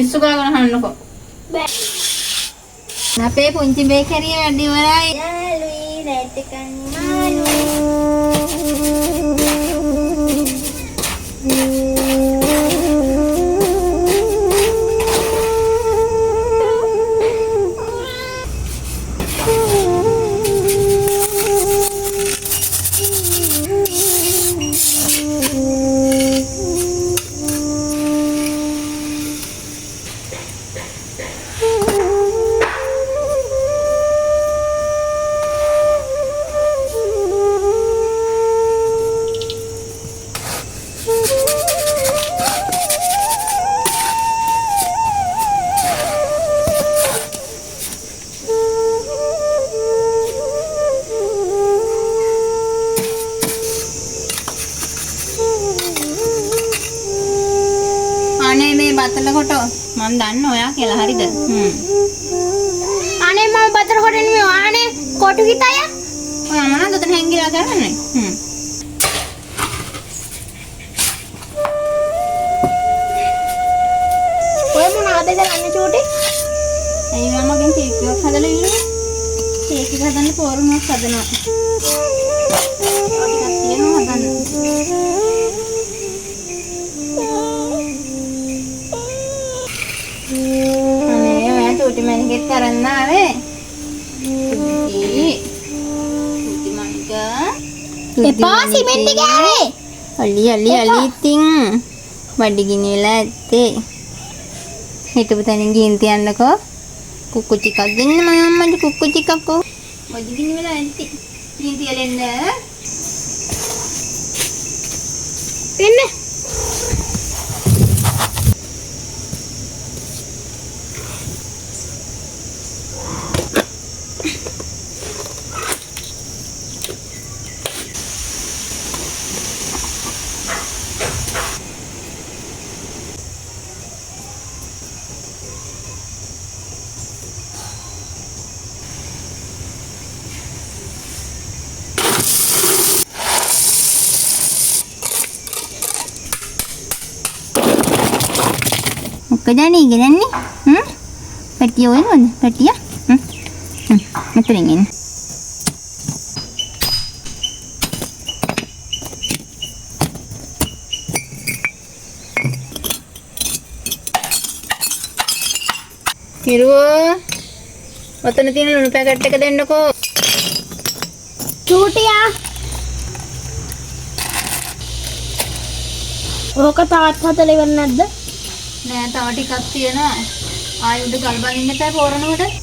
ඉස්සු ගාගෙන අහන්නකෝ. බෑ. අපේ පුංචි බේකරිය වැඩි ඉවරයි. යාළුවී රැට කන්නාලු. අනේ මේ බතල කොට මම දන්න ඔයා කියලා හරිද? අනේ මම බතල කොට නෙමෙයි ආනේ කොටු කිතය. ඔයා මොනවද උතන හැංගිලා කරන්නේ? ඔය මොනවද කරන්නේ චූටි? ඇයි මමගෙන් කේක් එකක් හදලා ඉන්නේ? කේක් එක හදන්න පොරුණක් හදනවා. ටිකක් තියෙනවා හදන්න. චූටි මණිකෙත් කරන්න ආවේ. චූටි මණික. එපා සිමෙන්ති ගෑවේ. අලි ඉතින් බඩගිනි වෙලා ඇත්තේ. හිටපු තැනින් ගිහින් තියන්නකෝ. කුක්කු ටිකක් දෙන්න මම අම්මට කුක්කු ටිකක් කො. බඩගිනි වෙලා ඇත්තේ. ගිහින් තියලෙන්න. එන්න. මොකද නීගෙනන්නේ? පැටිය ඔය මොකද? පැටිය? මෙතනින් එන්න. කිරුවෝ ඔතන තියෙන ලුණු පැකට් එක දෙන්නකෝ. චූටියා. ඕක තාත් හදලා ඉවර නැද්ද? නෑ තව ටිකක් තියෙනවා. ආයෙ උඩ ගල් බඳින්න එපා පොරනකොට.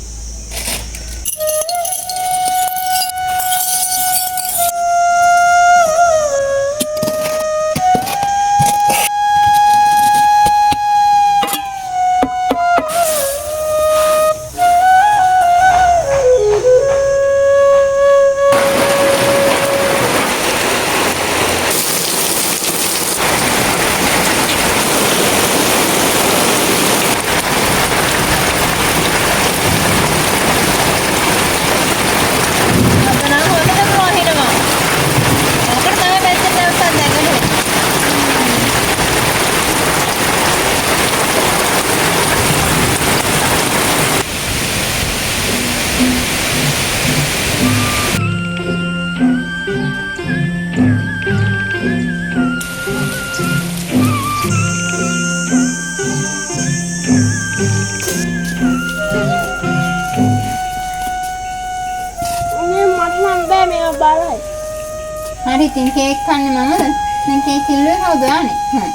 හරි ඉතින් කේක් කන්නේ මමද? දැන් කේක් කිල්ලුවේ කවුද ආනේ?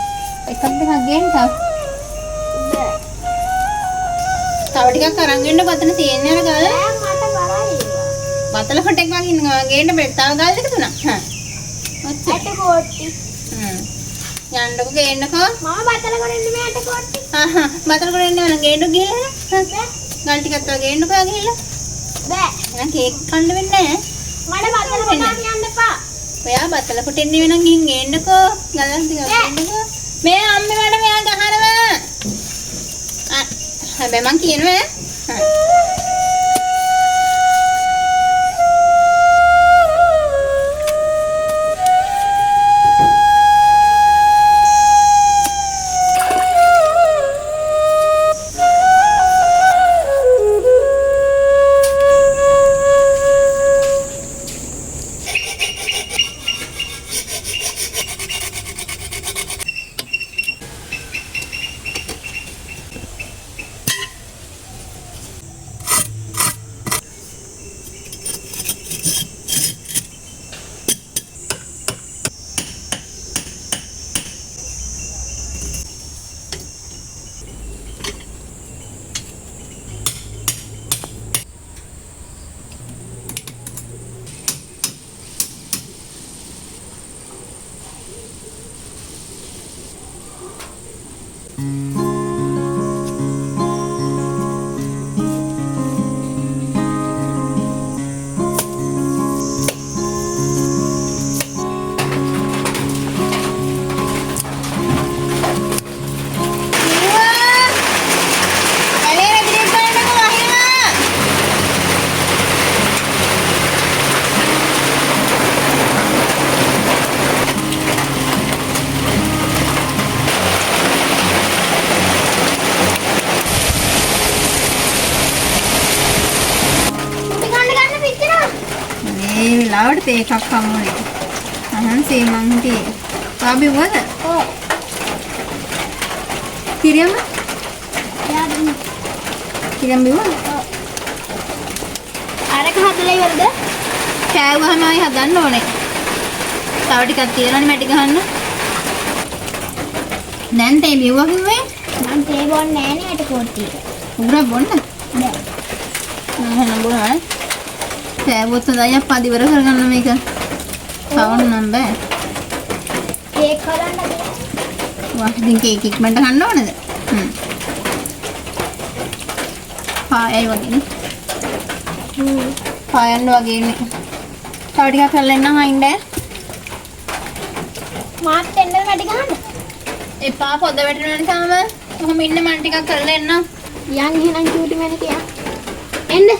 එකක් දෙකක් ගේන්න තව. තව ටිකක් අරන් ගෙන්න බතන තියෙන්නේ අර ගාලා. මට බරයි. බතල කොට එකක් ඉන්නවා ගේන්න බෑ. තව ගාල් දෙක තුනක්. ඔච්චර. ඇට කොට්ටි. යන්නකො ගේන්නකෝ. මම බතල කරන්නේ මේ ඇට කොට්ටි. බතල කොට එන්න වෙන ගේන්න ගිහලා. ගල් ටිකක් තව ගේන්නකෝ ගිහලා. බෑ. එහෙනම් කේක් කන්න වෙන්නේ නැහැ. මට බතල කොට යන්න එපා. ඔයා බතල කොට එන්න වෙනම් ගිහින් ගේන්නකෝ. ගලන් ටිකක් ගේන්නකෝ. මේ අම්මේ මට මෙයා ගහනවා. හැබැයි මං කියනවා මේ වෙලාවට තේ එකක් හම්බුනේ. අහන්සේ මං හිටියේ. ආබි වද? ඔව්. කිරියම? යාදී. කිරියම බිව්වද? ඔව්. අරක හදලා ඉවරද? කෑවුවාම ආයි හදන්න ඕනේ. තව ටිකක් තියෙනවනේ මැටි ගහන්න. දැන් තේ බිව්වා කිව්වේ? මං තේ බොන්නේ නෑනේ ඇට කොට්ටිය. උග්‍ර බොන්න. බෑ. මම බොනවා. කෑවොත් හොඳයි අප්පා දිවර කරගන්න මේක. කවන්න නම් බෑ. කේක් හදන්නද? වා ඉතින් කේක් ඉක්මනට ගන්න ඕනද? පායයි වගේනේ. පායන්න වගේනේ. තව ටිකක් කරලා එන්නම් අයින්ද? මාත් එන්න වැඩි ගන්න. එපා පොද වැටෙනවා නිසාම කොහොම ඉන්න මන් ටිකක් කරලා එන්නම්. යන් එහෙනම් චූටි මැනිකයා. එන්න.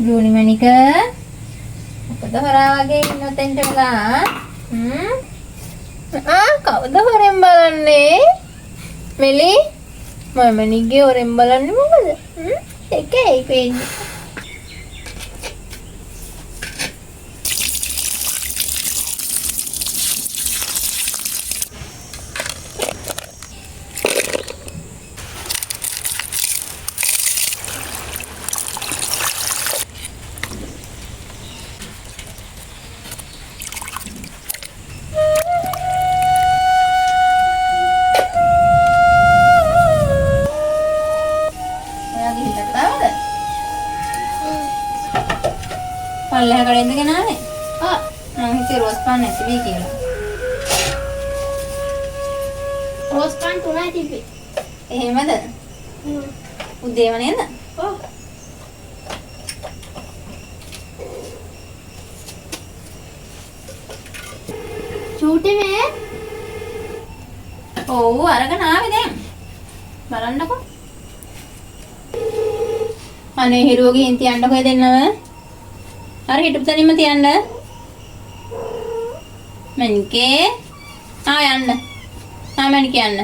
ජූනි මණික මොකද හොරා වගේ ඉන්නොතෙන්ට වෙලා කවුද හොරෙන් බලන්නේ මෙලි මම මණිකගේ හොරෙන් බලන්නේ මොකද එකයි පෙන්නේ පල්ලෙහ කඩෙන්ද ගෙනාවේ? ඔව්. මම හිතුවේ රෝස් පාන් නැති වෙයි කියලා. රෝස් පාන් තුනයි තිබ්බේ. එහෙමද? උදේම නේද? ඔව්. චූටි මේ ඔව් අරගෙන ආවේ දැන්. බලන්නකෝ. අනේ හිරුව ගිහින් තියන්නකෝ දෙන්නම. අර හිටපු තැනින්ම තියන්න. මණිකේ. යන්න. මණිකේ යන්න.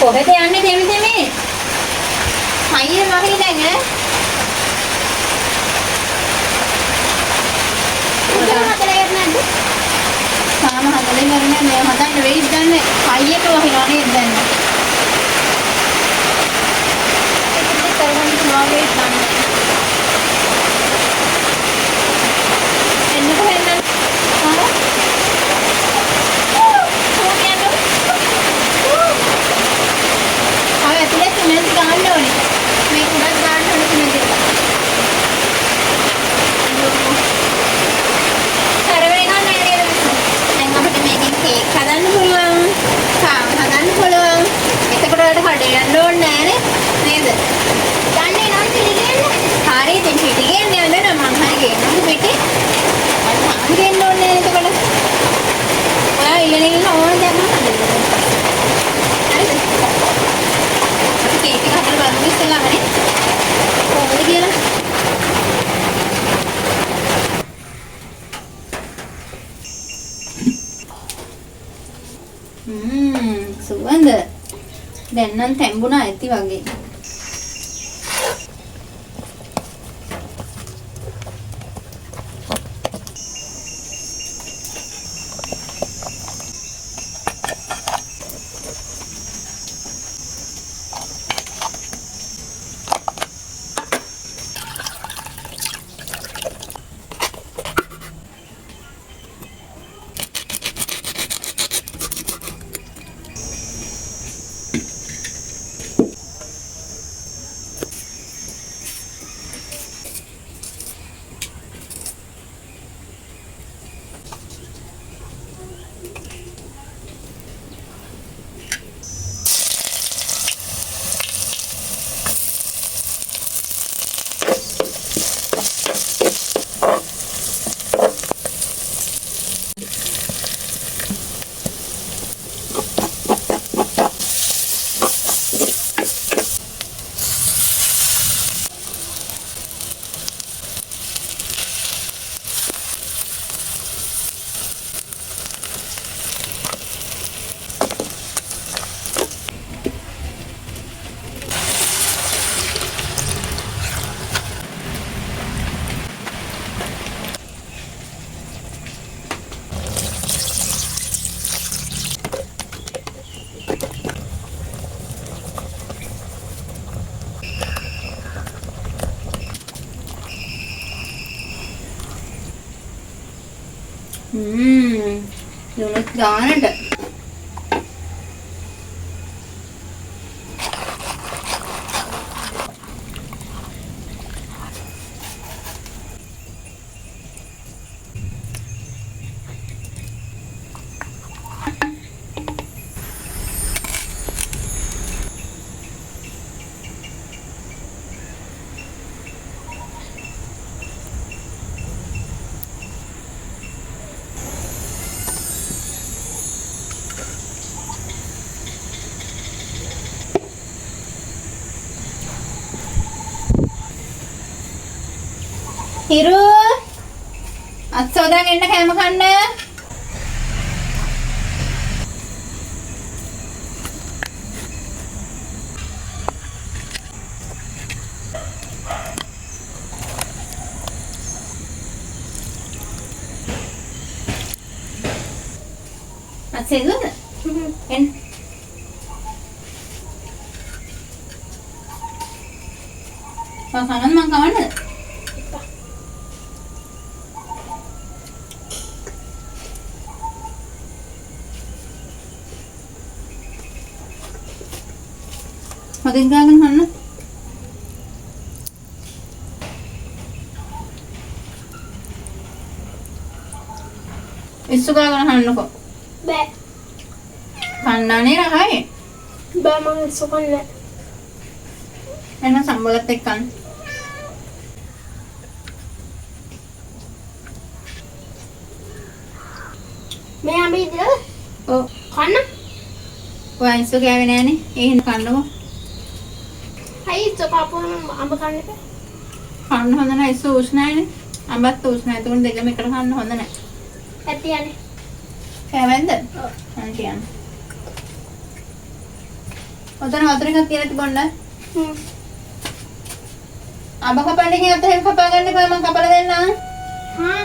කොහෙද යන්නේ දෙමි දෙමි? අයියේ මගේ දැන් උදේ හදලා යන්නේ නැද්ද? තාම හදලා ඉවරනේ මේ හදන්න වෙයිද දන්නේ. අයියට වහිනවා නේද දැන්. වගේ ගන්න. එන්නකො එන්න. ආ. ඇතුලේ සිමෙන්ති ගන්න ඕනේ. මේක උඩට ගන්න ඕනේ සිමෙන්ති එක. කරවෙන්නේ නැහැ නේද? දැන් අපිට මේකෙන් කේක් හදන්න පුළුවන්. කාම් හදන්න පුළුවන්. එතකොට වලට කඩේ යන්න ඕනේ නැහැ නේද? යන්නේ නම් පිළිගන්න. හරි ඉතින් පිටි ගේන්නේ නැද මං හරි ගේන්නම්කෝ පිටි. මං ගේන්න ඕනේ නේද එතකොට? ඔයා ඉල්ලගෙන ඕන දෙයක් මම හදන්න. හරිද? කේක් එක හදලා බලමු ඉස්සෙල්ලාම නේ. කොහොමද කියලා? සුවඳ. දැන් නම් තැඹුණා ඇති වගේ. ලුණුත් ගානට. හිරු අත්සෝදාගෙන එන්න කෑම කන්න. අත්සෙදුද? එන්න. කනන් මං කවන්නද? හදින් ගාගෙන හන්න. ඉස්සු ගාගෙන හන්නකො. බෑ. කන්නනේ රහයි. බෑ මම ඉස්සු කන්නේ. එන්න සම්බලත් එක්ක කන්න. මේ අඹ ඉදලා ඔව් කන්න. ඔය ඉස්සු ගාවේ නෑනේ. ඒ හින්දා කන්නකො. හයි චපාපුවම අඹ කන්න එපා. කන්න හොඳ නැහැ ඉස්සු උෂ්ණයිනේ. අඹත් උෂ්ණයි. ඒතුණ දෙකම එකට කන්න හොඳ නැහැ. ඇති යන්නේ. කෑවෙන්ද? ඔව්. මං කියන්නේ. ඔතන වතුර එකක් තියලා තිබොන්න. අඹ කපන්න කියත් එහෙම කපා ගන්න එපා මං කපලා දෙන්නම්. හා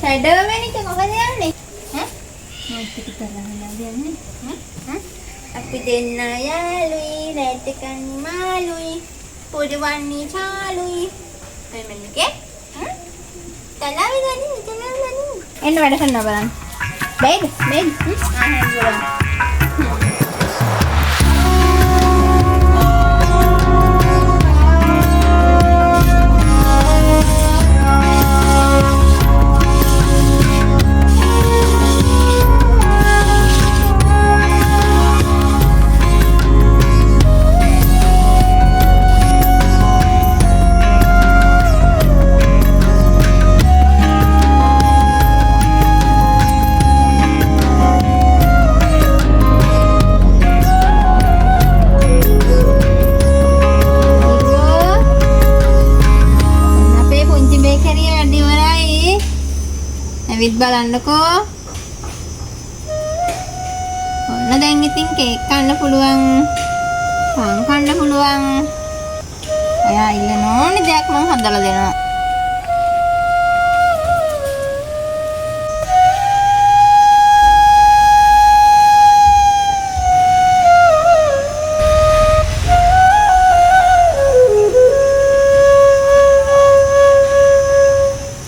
හැඩවෙනික කොහද යන්නේ? ඈ? මොකද කරලා යන්නේ? ඈ? අපි දෙන්න යාළුයි, රැටකන් මාළුයි, පුරවන්නේ චාළුයි. එමෙන්නකේ? තලාවේ ගන්නේ. එන්න වැඩ කරන්න බලන්න. බෑග්. ආ ඇවිත් බලන්නකෝ. ඔන්න දැන් ඉතින් කේක් කන්න පුළුවන්. පාන් කන්න පුළුවන්. ඔයා ඉල්ලන ඕනේ දෙයක් මම හදලා දෙනවා.